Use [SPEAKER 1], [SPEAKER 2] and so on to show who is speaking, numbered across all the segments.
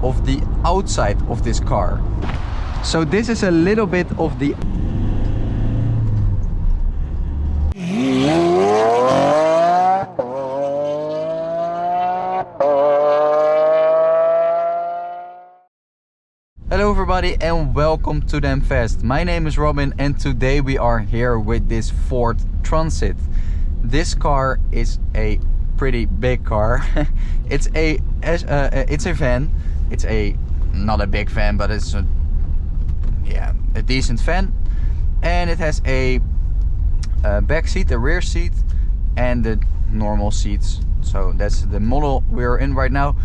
[SPEAKER 1] of the outside of this car. So this is a little bit of the Hello everybody and welcome to Delft Fest. My name is Robin and today we are here with this Ford Transit. This car is a pretty big car. It's a van. It's not a big van, but it's a decent van, and it has a back seat, a rear seat, and the normal seats. So that's the model we're in right now.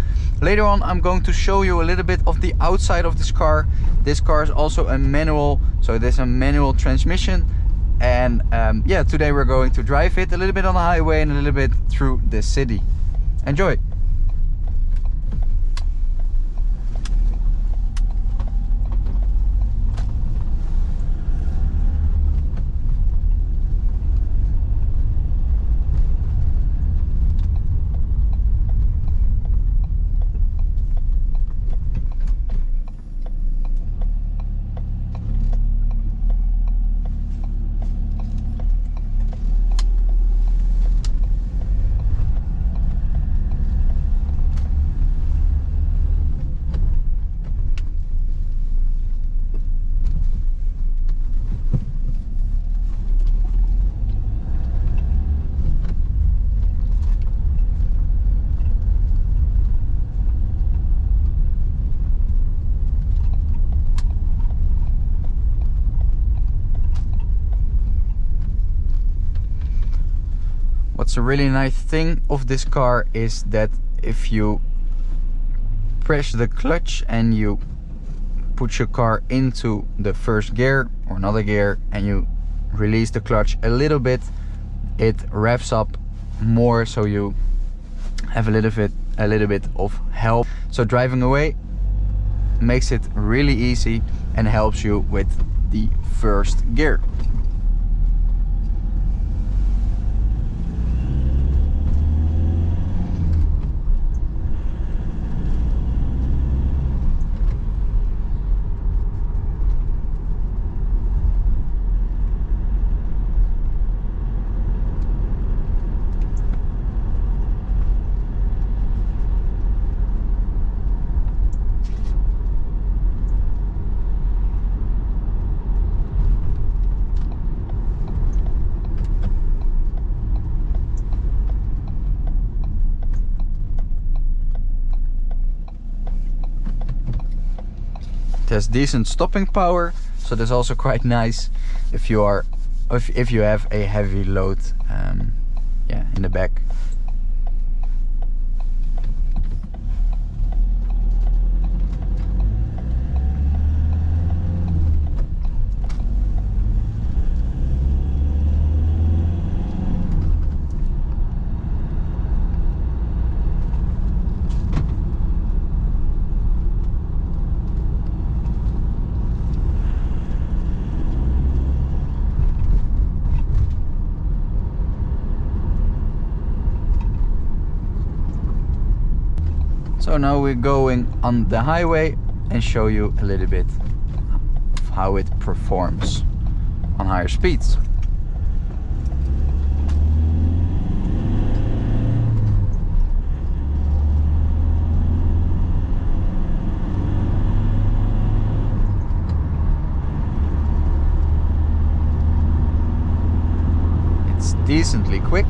[SPEAKER 1] Later on I'm going to show you a little bit of the outside of this car. This car is also a manual, so there's a manual transmission, and yeah, today we're going to drive it a little bit on the highway and a little bit through the city. Enjoy! What's a really nice thing of this car is that if you press the clutch and you put your car into the first gear or another gear and you release the clutch a little bit, it revs up more, so you have a little bit of help. So driving away makes it really easy and helps you with the first gear. It has decent stopping power, so that's also quite nice if you have a heavy load in the back. So now we're going on the highway and show you a little bit of how it performs on higher speeds. It's decently quick.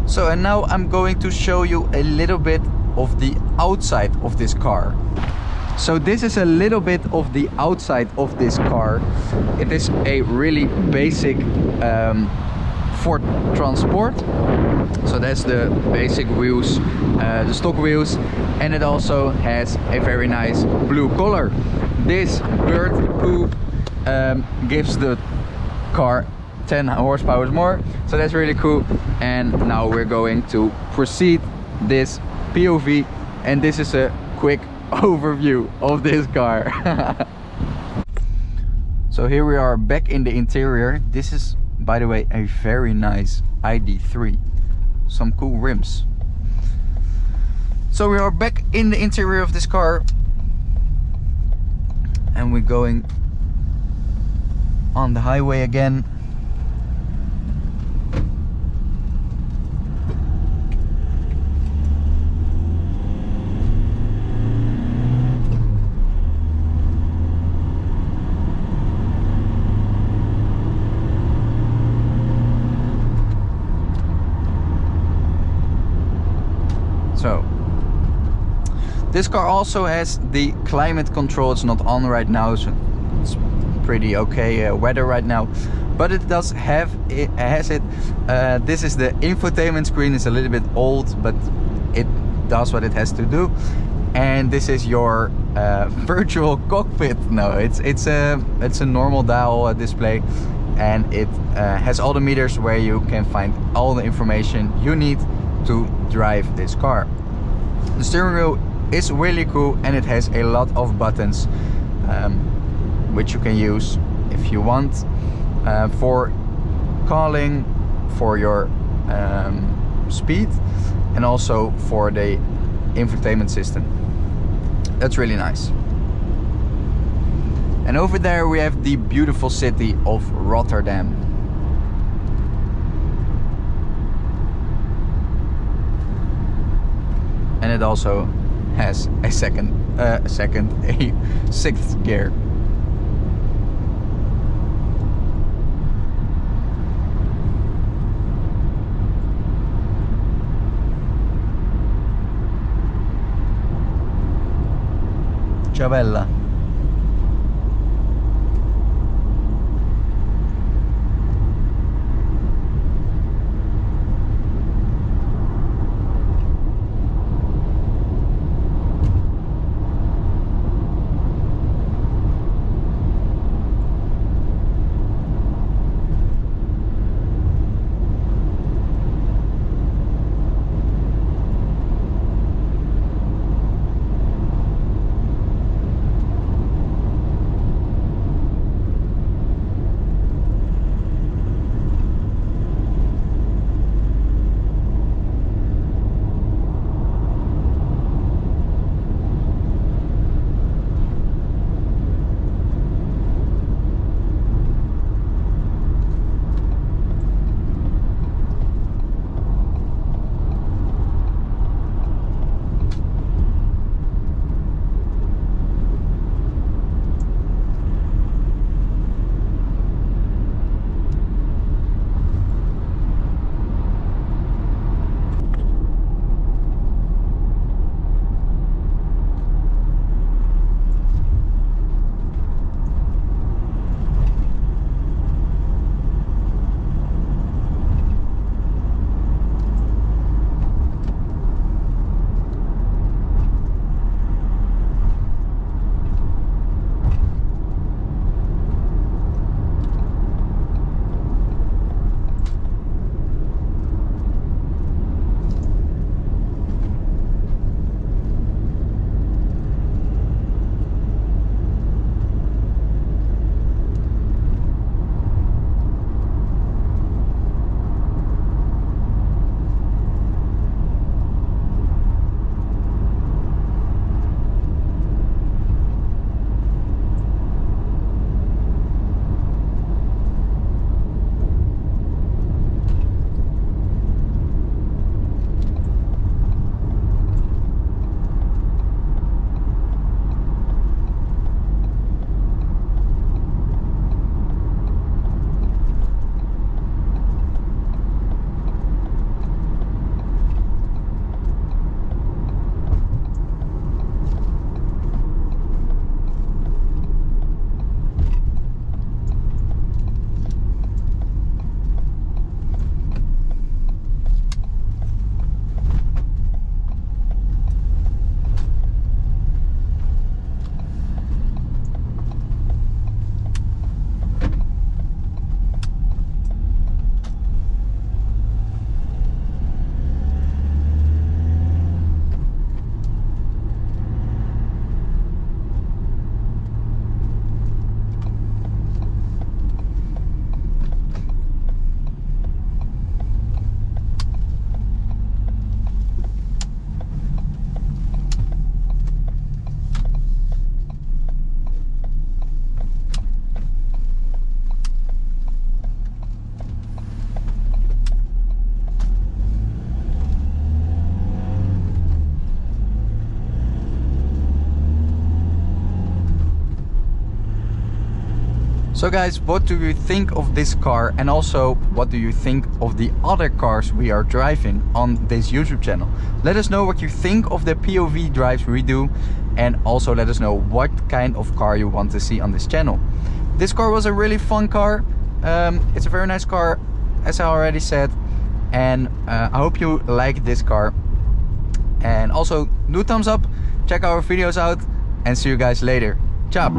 [SPEAKER 1] So, and now I'm going to show you a little bit of the outside of this car. So this is a little bit of the outside of this car. It is a really basic Ford Transport. So that's the basic wheels, the stock wheels, and it also has a very nice blue color. This bird poop gives the car 10 horsepower more, so that's really cool. And now we're going to proceed this POV, and this is a quick overview of this car. So here we are back in the interior. This is, by the way, a very nice ID3. Some cool rims. So we are back in the interior of this car, and we're going on the highway again. So this car also has the climate control. It's not on right now, so it's pretty okay weather right now, but it does have it. This is the infotainment screen. It's a little bit old, but it does what it has to do. And this is your virtual cockpit. No, it's a normal dial display, and it has all the meters where you can find all the information you need to drive this car. The steering wheel is really cool, and it has a lot of buttons which you can use if you want for calling, for your speed, and also for the infotainment system. That's really nice. And over there we have the beautiful city of Rotterdam. And it also has a sixth gear. Ciao bella. So guys, what do you think of this car, and also what do you think of the other cars we are driving on this YouTube channel? Let us know what you think of the POV drives we do, and also let us know what kind of car you want to see on this channel. This car was a really fun car. It's a very nice car, as I already said, and I hope you like this car. And also do thumbs up, check our videos out, and see you guys later. Ciao.